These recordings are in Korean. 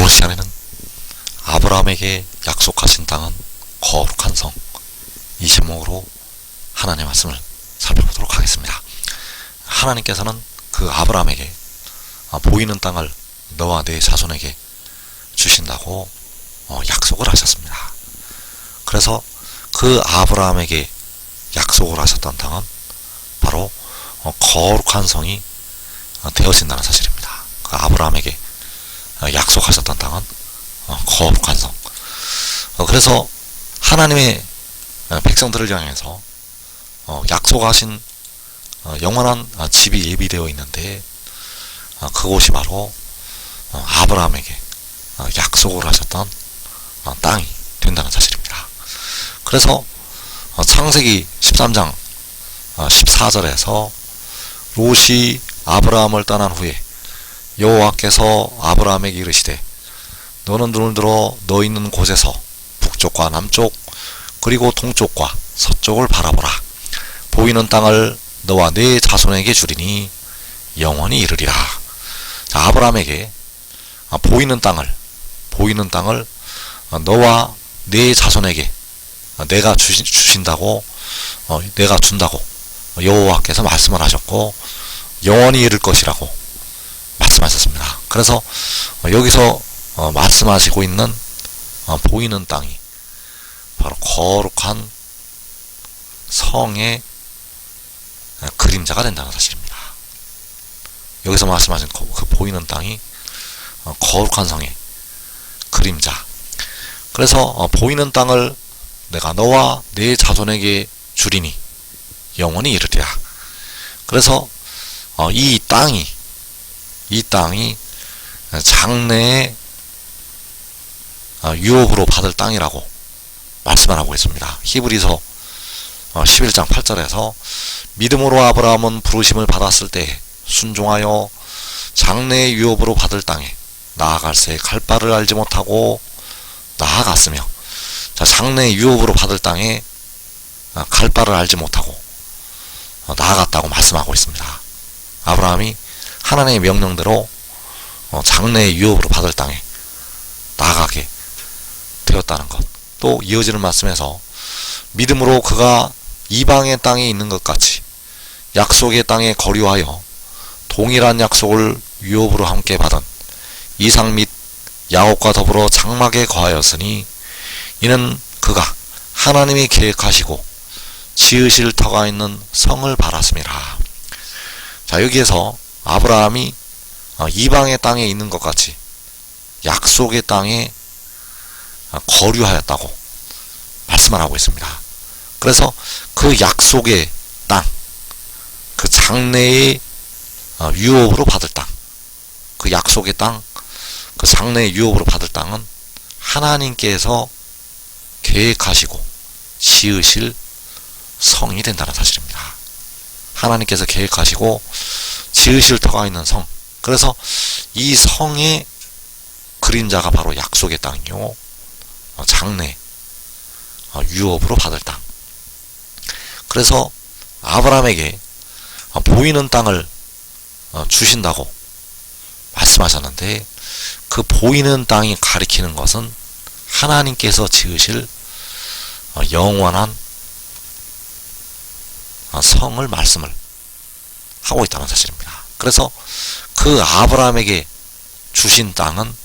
오늘 시간에는 아브라함에게 약속하신 땅은 거룩한 성, 이 제목으로 하나님의 말씀을 살펴보도록 하겠습니다. 하나님께서는 그 아브라함에게 보이는 땅을 너와 네 자손에게 주신다고 약속을 하셨습니다. 그래서 그 아브라함에게 약속을 하셨던 땅은 바로 거룩한 성이 되어진다는 사실입니다. 그 아브라함에게 약속하셨던 땅은 거룩한 성. 그래서 하나님의 백성들을 향해서 약속하신 영원한 집이 예비되어 있는데 그곳이 바로 아브라함에게 약속을 하셨던 땅이 된다는 사실입니다. 그래서 창세기 13장 14절에서 롯이 아브라함을 떠난 후에 여호와께서 아브라함에게 이르시되 너는 눈을 들어 너 있는 곳에서 북쪽과 남쪽 그리고 동쪽과 서쪽을 바라보라. 보이는 땅을 너와 네 자손에게 주리니 영원히 이르리라. 자, 아브라함에게 보이는 땅을 너와 네 자손에게 내가 주신다고 내가 준다고 여호와께서 말씀을 하셨고 영원히 이를 것이라고 말씀하셨습니다. 그래서 여기서 말씀하시고 있는 보이는 땅이 바로 거룩한 성의 그림자가 된다는 사실입니다. 여기서 말씀하신 그 보이는 땅이 거룩한 성의 그림자. 그래서 보이는 땅을 내가 너와 네 자손에게 주리니 영원히 이르리라. 그래서 이 땅이 장래의 유업으로 받을 땅이라고 말씀을 하고 있습니다. 히브리서 11장 8절에서 믿음으로 아브라함은 부르심을 받았을 때 순종하여 장래의 유업으로 받을 땅에 나아갈새 갈 바를 알지 못하고 나아갔으며, 자, 장래의 유업으로 받을 땅에 갈 바를 알지 못하고 나아갔다고 말씀하고 있습니다. 아브라함이 하나님의 명령대로 장래의 유업으로 받을 땅에 나아가게 되었다는 것. 또 이어지는 말씀에서 믿음으로 그가 이방의 땅에 있는 것 같이 약속의 땅에 거류하여 동일한 약속을 유업으로 함께 받은 이삭 및 야곱과 더불어 장막에 거하였으니 이는 그가 하나님이 계획하시고 지으실 터가 있는 성을 바랐음이라. 자, 여기에서 아브라함이 이방의 땅에 있는 것 같이 약속의 땅에 거류하였다고 말씀을 하고 있습니다. 그래서 그 약속의 땅, 그 장래의 유업으로 받을 땅, 그 약속의 땅, 그 장래의 유업으로 받을 땅은 하나님께서 계획하시고 지으실 성이 된다는 사실입니다. 하나님께서 계획하시고 지으실 터가 있는 성. 그래서 이 성의 그림자가 바로 약속의 땅이요, 장래 유업으로 받을 땅. 그래서 아브라함에게 보이는 땅을 주신다고 말씀하셨는데, 그 보이는 땅이 가리키는 것은 하나님께서 지으실 영원한 성을 말씀을 하고 있다는 사실입니다. 그래서 그 아브라함에게 주신 땅은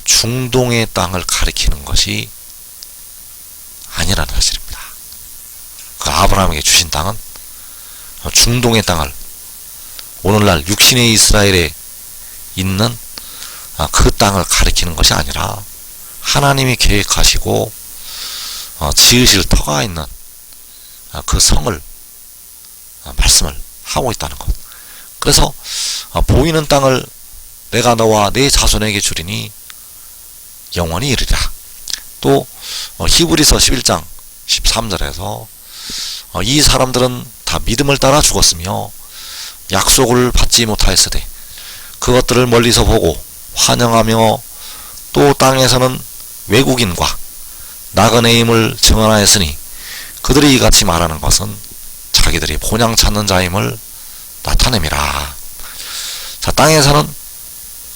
중동의 땅을 가리키는 것이 아니라는 사실입니다. 그 아브라함에게 주신 땅은 중동의 땅을, 오늘날 육신의 이스라엘에 있는 그 땅을 가리키는 것이 아니라 하나님이 계획하시고 지으실 터가 있는 그 성을 말씀을 하고 있다는 것. 그래서 보이는 땅을 내가 너와 네 자손에게 주리니 영원히 이르리라. 또 히브리서 11장 13절에서 이 사람들은 다 믿음을 따라 죽었으며 약속을 받지 못하였으되 그것들을 멀리서 보고 환영하며 또 땅에서는 외국인과 나그네 임을 증언하였으니 그들이 이같이 말하는 것은 자기들이 본향 찾는 자임을 나타냄이라. 자, 땅에서는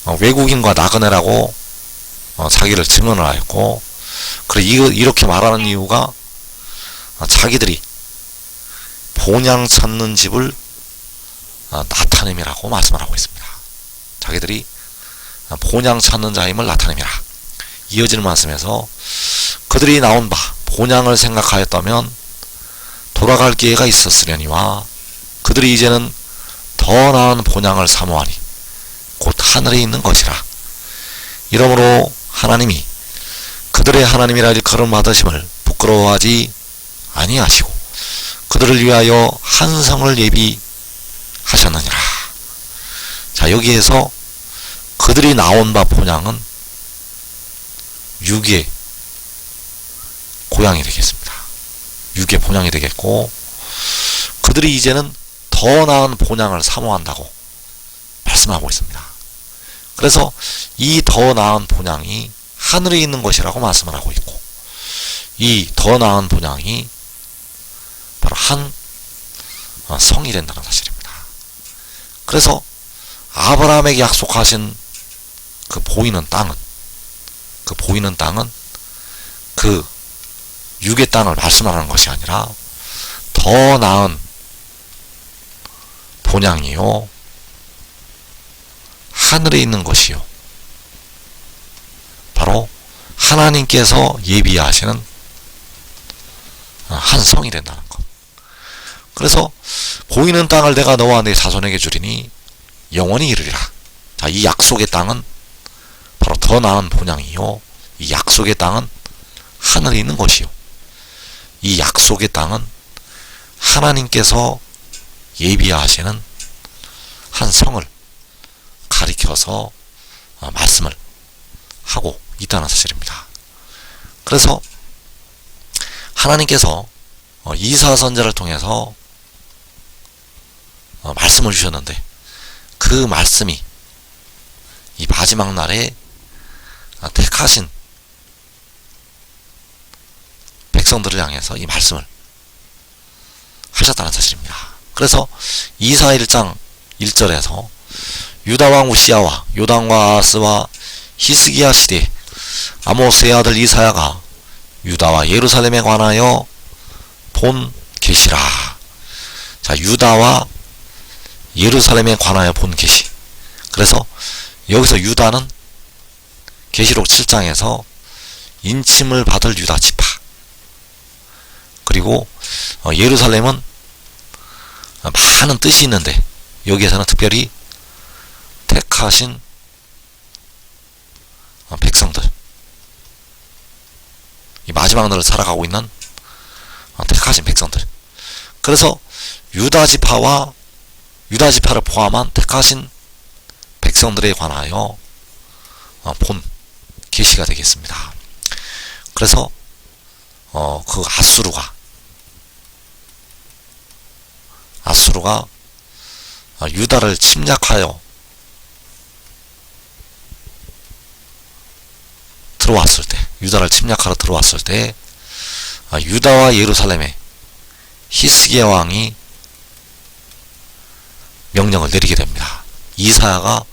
외국인과 나그네라고 자기를 증언을 하였고, 그래 이렇게 말하는 이유가 자기들이 본향 찾는 집을 나타냄이라고 말씀을 하고 있습니다. 자기들이 본향 찾는 자임을 나타냄이라. 이어지는 말씀에서 그들이 나온 바 본향을 생각하였다면 돌아갈 기회가 있었으려니와 그들이 이제는 더 나은 본향을 사모하니 곧 하늘에 있는 것이라. 이러므로 하나님이 그들의 하나님이라 일컬음 받으심을 부끄러워하지 아니하시고 그들을 위하여 한 성을 예비하셨느니라. 자, 여기에서 그들이 나온 바 본향은 육의 고향이 되겠습니다. 육의 본향이 되겠고, 그들이 이제는 더 나은 본향을 사모한다고 말씀하고 있습니다. 그래서 이 더 나은 본향이 하늘에 있는 것이라고 말씀을 하고 있고, 이 더 나은 본향이 바로 한 성이 된다는 사실입니다. 그래서 아브라함에게 약속하신 그 보이는 땅은 그 육의 땅을 말씀하는 것이 아니라 더 나은 본향이요 하늘에 있는 것이요 바로 하나님께서 예비하시는 한 성이 된다는 것. 그래서 보이는 땅을 내가 너와 네 자손에게 주리니 영원히 이르리라. 자, 이 약속의 땅은 바로 더 나은 본향이요 이 약속의 땅은 하늘에 있는 것이요 이 약속의 땅은 하나님께서 예비하시는 한 성을 가리켜서 말씀을 하고 있다는 사실입니다. 그래서 하나님께서 이사 선지자를 통해서 말씀을 주셨는데, 그 말씀이 이 마지막 날에 택하신 백성들을 향해서 이 말씀을 하셨다는 사실입니다. 그래서 이사 1장 1절에서 유다왕 우시야와 요담과 아하스와 히스기야 시대에 아모스의 아들 이사야가 유다와 예루살렘에 관하여 본 계시라. 자, 유다와 예루살렘에 관하여 본 계시. 그래서 여기서 유다는 계시록 7장에서 인침을 받을 유다 지파, 그리고 예루살렘은 많은 뜻이 있는데 여기에서는 특별히 택하신 백성들, 이 마지막 날을 살아가고 있는 택하신 백성들. 그래서 유다 지파와 유다 지파를 포함한 택하신 백성들에 관하여 본 계시가 되겠습니다. 그래서 그 아수르가 유다를 침략하여 유다를 들어왔을 때 유다와 예루살렘에 히스기야 왕이 명령을 내리게 됩니다. 이사야가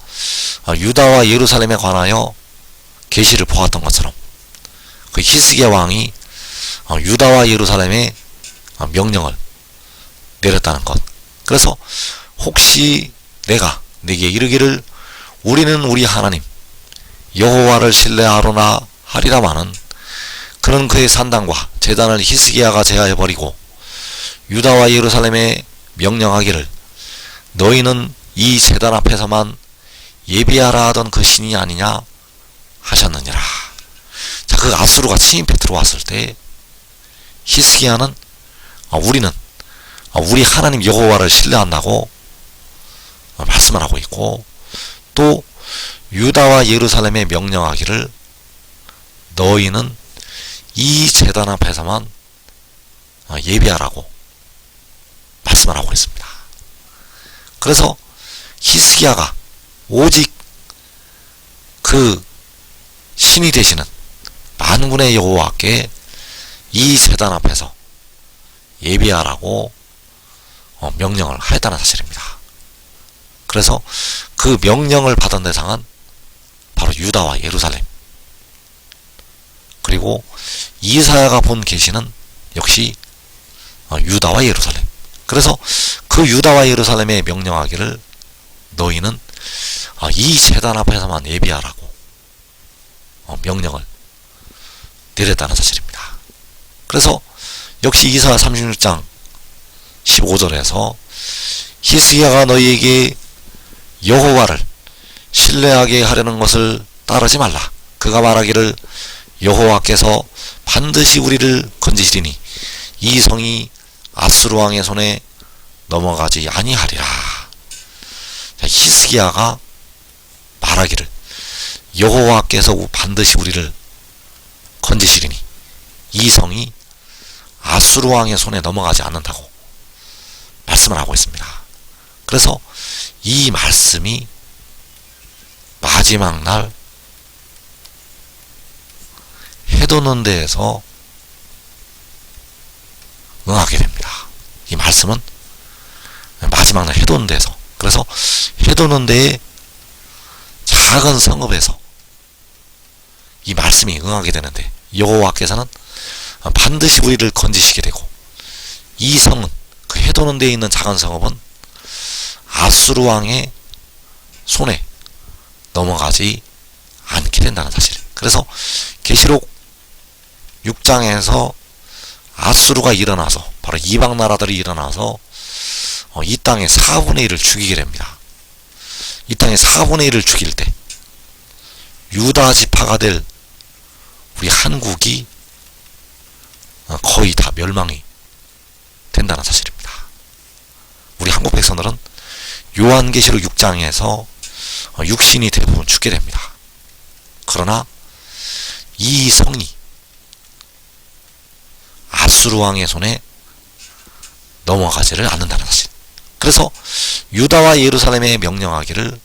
유다와 예루살렘에 관하여 계시를 보았던 것처럼 그 히스기야 왕이 유다와 예루살렘에 명령을 내렸다는 것. 그래서 혹시 내가 네게 이르기를 우리는 우리 하나님 여호와를 신뢰하로나 하리라마는 그는 그의 산당과 제단을 히스기야가 제하여버리고 유다와 예루살렘에 명령하기를 너희는 이 제단 앞에서만 예비하라 하던 그 신이 아니냐 하셨느니라. 자, 그 아수르가 침입해 들어왔을 때 히스기야는 우리는 우리 하나님 여호와를 신뢰한다고 말씀을 하고 있고, 또 유다와 예루살렘에 명령하기를 너희는 이 제단 앞에서만 예비하라고 말씀을 하고 있습니다. 그래서 히스기야가 오직 그 신이 되시는 만군의 여호와께 이 제단 앞에서 예비하라고 명령을 하였다는 사실입니다. 그래서 그 명령을 받은 대상은 유다와 예루살렘. 그리고 이사야가 본 계시는 역시 유다와 예루살렘. 그래서 그 유다와 예루살렘에 명령하기를 너희는 이 제단 앞에서만 예비하라고 명령을 내렸다는 사실입니다. 그래서 역시 이사야 36장 15절에서 히스기야가 너희에게 여호와를 신뢰하게 하려는 것을 따르지 말라. 그가 말하기를 여호와께서 반드시 우리를 건지시리니 이 성이 아수르 왕의 손에 넘어가지 아니하리라. 히스기야가 말하기를 여호와께서 반드시 우리를 건지시리니 이 성이 아수르 왕의 손에 넘어가지 않는다고 말씀을 하고 있습니다. 그래서 이 말씀이 마지막 날 해돋는 데에서 응하게 됩니다. 이 말씀은 마지막 날 해돋는 데에서, 그래서 해돋는 데에 작은 성읍에서 이 말씀이 응하게 되는데 여호와께서는 반드시 우리를 건지시게 되고, 이 성은, 그 해돋는 데에 있는 작은 성읍은 아수르 왕의 손에 넘어가지 않게 된다는 사실. 그래서 계시록 6장에서 아수르가 일어나서, 바로 이방 나라들이 일어나서 이 땅의 4분의 1을 죽이게 됩니다. 이 땅의 4분의 1을 죽일 때 유다 지파가 될 우리 한국이 거의 다 멸망이 된다는 사실입니다. 우리 한국 백성들은 요한계시록 6장에서 육신이 대부분 죽게 됩니다. 그러나 이 성이 아수르 왕의 손에 넘어가지를 않는다는 사실. 그래서 유다와 예루살렘에 명령하기를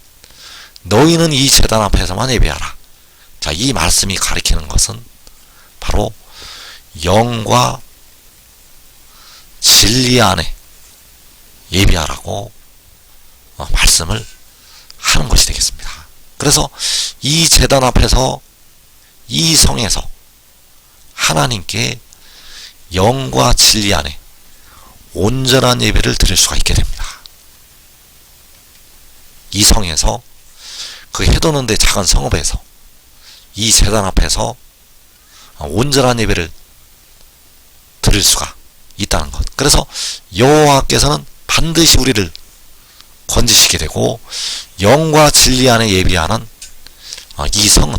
너희는 이 제단 앞에서만 예배하라. 자, 이 말씀이 가리키는 것은 바로 영과 진리 안에 예배하라고 말씀을 하는 것이 되겠습니다. 그래서 이 제단 앞에서, 이 성에서 하나님께 영과 진리 안에 온전한 예배를 드릴 수가 있게 됩니다. 이 성에서, 그 해돋는 데 작은 성읍에서, 이 제단 앞에서 온전한 예배를 드릴 수가 있다는 것. 그래서 여호와께서는 반드시 우리를 건지시게 되고, 영과 진리 안에 예비하는 이 성은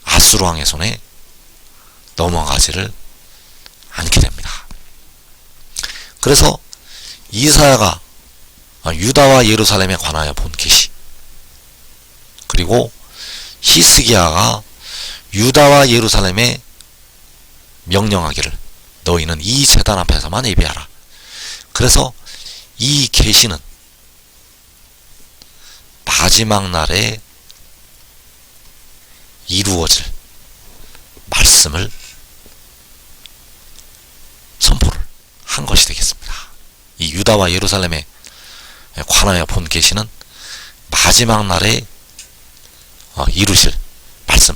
아수르 왕의 손에 넘어가지를 않게 됩니다. 그래서 이사야가 유다와 예루살렘에 관하여 본 계시, 그리고 히스기야가 유다와 예루살렘에 명령하기를 너희는 이 제단 앞에서만 예배하라. 그래서 이 계시는 마지막 날에 이루어질 말씀을 선포를 한 것이 되겠습니다. 이 유다와 예루살렘에 관하여 본 계시는 마지막 날에 이루실 말씀.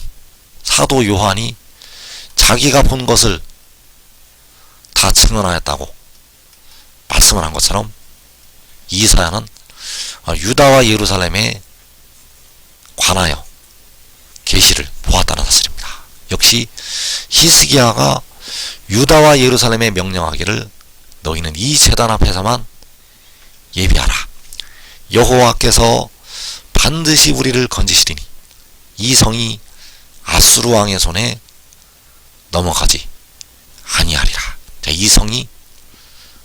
사도 요한이 자기가 본 것을 다 증언하였다고 말씀을 한 것처럼 이사야는 유다와 예루살렘에 관하여 계시를 보았다는 사실입니다. 역시 히스기야가 유다와 예루살렘에 명령하기를 너희는 이 제단 앞에서만 예비하라. 여호와께서 반드시 우리를 건지시리니 이 성이 아수르 왕의 손에 넘어가지 아니하리라. 자, 이 성이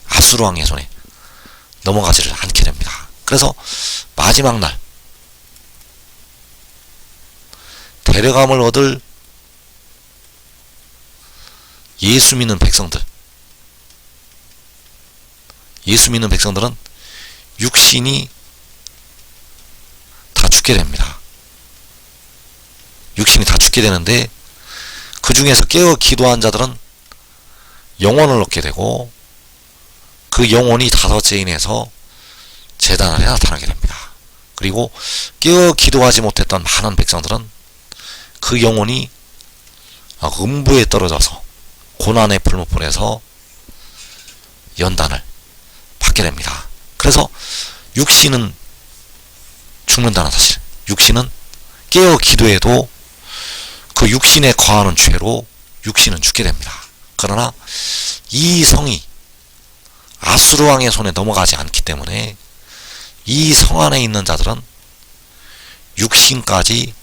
아수르 왕의 손에 넘어가지를 않게 됩니다. 그래서 마지막 날 데려감을 얻을 예수 믿는 백성들, 예수 믿는 백성들은 육신이 다 죽게 됩니다. 육신이 다 죽게 되는데, 그 중에서 깨어 기도한 자들은 영혼을 얻게 되고, 그 영혼이 다섯째 인에서 제단 안에 나타나게 됩니다. 그리고 깨어 기도하지 못했던 많은 백성들은 그 영혼이 음부에 떨어져서 고난의 풀무불에서 연단을 받게 됩니다. 그래서 육신은 죽는다는 사실, 육신은 깨어 기도해도 그 육신에 거하는 죄로 육신은 죽게 됩니다. 그러나 이 성이 아수르 왕의 손에 넘어가지 않기 때문에 이 성 안에 있는 자들은 육신까지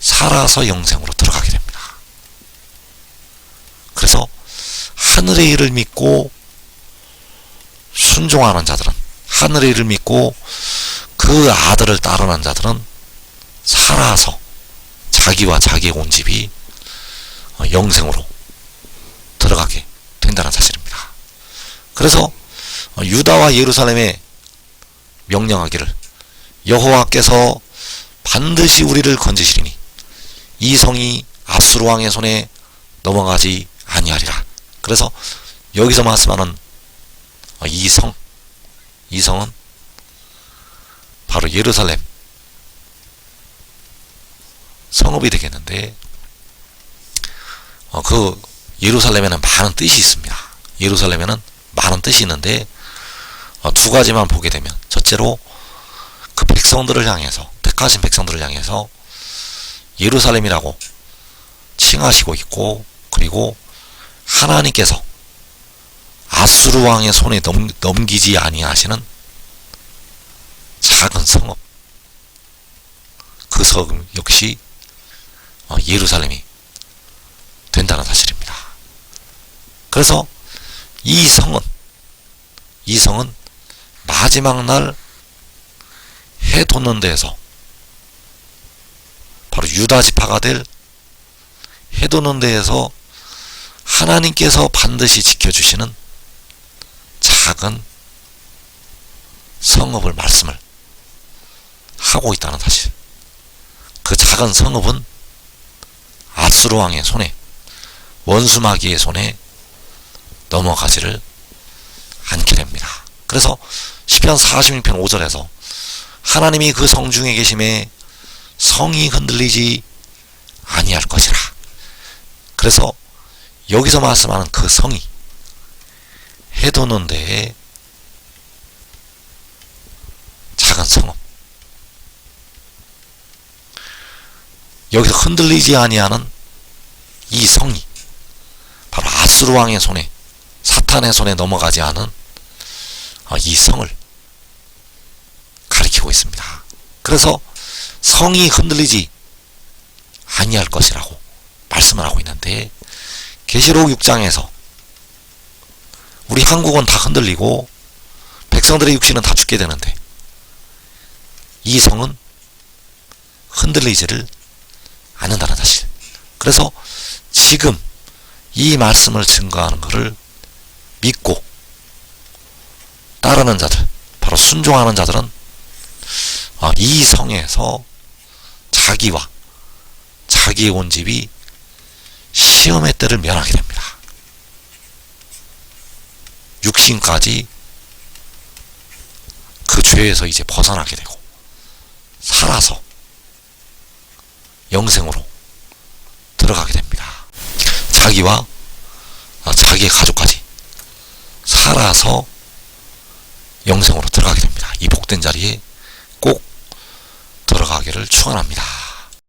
살아서 영생으로 들어가게 됩니다. 그래서 하늘의 일을 믿고 순종하는 자들은, 하늘의 일을 믿고 그 아들을 따르는 자들은 살아서 자기와 자기의 온 집이 영생으로 들어가게 된다는 사실입니다. 그래서 유다와 예루살렘에 명령하기를 여호와께서 반드시 우리를 건지시리니 이 성이 아수르 왕의 손에 넘어가지 아니하리라. 그래서 여기서 말씀하는 이 성은 바로 예루살렘 성읍이 되겠는데, 그 예루살렘에는 많은 뜻이 있습니다. 예루살렘에는 많은 뜻이 있는데 두 가지만 보게 되면, 첫째로 그 백성들을 향해서, 택하신 백성들을 향해서 예루살렘이라고 칭하시고 있고, 그리고 하나님께서 아수르 왕의 손에 넘기지 아니하시는 작은 성읍, 그 성읍 역시 예루살렘이 된다는 사실입니다. 그래서 이 성은 마지막 날 해 돋는 데에서, 바로 유다 지파가 될 해 돋는 데에서 하나님께서 반드시 지켜주시는 작은 성읍을 말씀을 하고 있다는 사실. 그 작은 성읍은 아수르 왕의 손에, 원수 마귀의 손에 넘어가지를 않게 됩니다. 그래서 시편 46편 5절에서 하나님이 그 성중에 계심에 성이 흔들리지 아니할 것이라. 그래서 여기서 말씀하는 그 성이 해 돋는 데에 작은 성읍, 여기서 흔들리지 아니하는 이 성이 바로 아수르 왕의 손에, 사탄의 손에 넘어가지 않은 이 성을 가리키고 있습니다. 그래서 성이 흔들리지 아니할 것이라고 말씀을 하고 있는데, 계시록 6장에서 우리 한국은 다 흔들리고 백성들의 육신은 다 죽게 되는데, 이 성은 흔들리지를 않는다는 사실. 그래서 지금 이 말씀을 증거하는 것을 믿고 따르는 자들, 바로 순종하는 자들은 이 성에서 자기와 자기의 온 집이 시험의 때를 면하게 됩니다. 육신까지 그 죄에서 이제 벗어나게 되고 살아서 영생으로 들어가게 됩니다. 자기와 자기의 가족까지 살아서 영생으로 들어가게 됩니다. 이 복된 자리에 꼭 들어가기를 축원합니다.